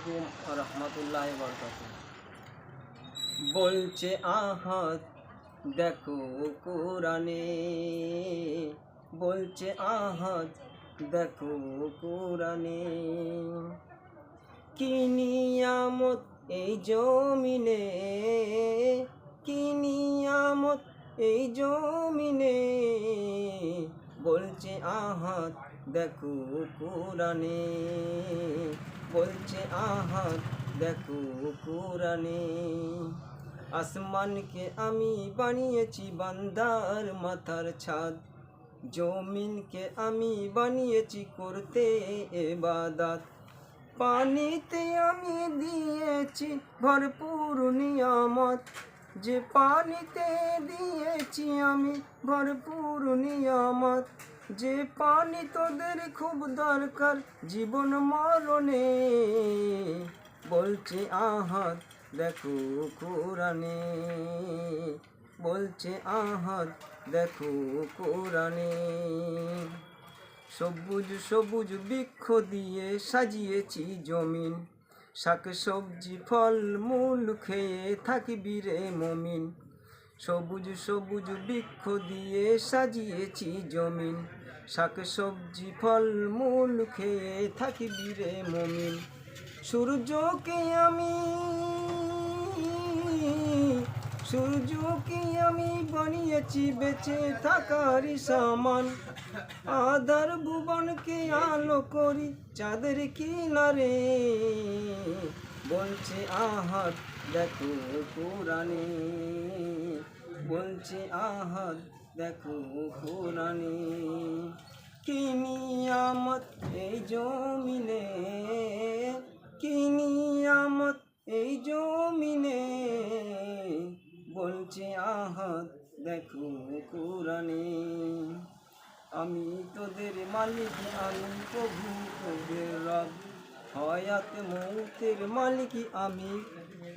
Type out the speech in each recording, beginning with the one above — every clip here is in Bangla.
আলাইকুম ওয়া রাহমাতুল্লাহি ওয়া বারাকাতুহু। বলছে আহাদ দেখো কোরআনে, বলছে আহাদ দেখো কোরআনে, কি নিয়ামত এই জমিনে, কি নিয়ামত এই জমিনে, বলছে আহাদ দেখো কোরআনে, বলছে আহাদ দেখো কোরআনে। আসমানকে আমি বানিয়েছি বান্দার মাথার ছাদ, জমিনকে আমি বানিয়েছি করতে ইবাদত, পানিতে আমি দিয়েছি ভরপুর নিয়ামত, যে পানিতে দিয়েছি আমি ভরপুর নিয়ামত, যে পানি তোদের খুব দরকার জীবন মরণে, বলছে আহাদ দেখো কোরআনে, বলছে আহাদ দেখো কোরআনে। সবুজ সবুজ বৃক্ষ দিয়ে সাজিয়েছি জমিন, শাক সবজি ফল মূল খেয়ে থাকবি রে মুমিন। সবুজ সবুজ বৃক্ষ দিয়ে সাজিয়েছি জমিন, শাক সবজি ফল মূল খেয়ে থাকবি রে মুমিন। সূর্যকে আমি বানিয়েছি বেঁচে থাকার সামান, আধার ভুবনকে আলো করি চাঁদের কিনারে, বলছে আহাদ দেখো কোরআনে, বলছে আহাদ দেখো কোরআনে। কি নিয়ামত এই জমিনে, কি নিয়ামত এই জমিনে, বলছে আহাদ দেখো কোরআনে। আমি তোদের মালিক, আমি প্রভু তোদের রব, হায়াত মৌতের মালিক আমি,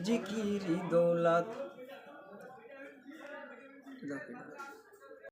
জিকির দৌলত।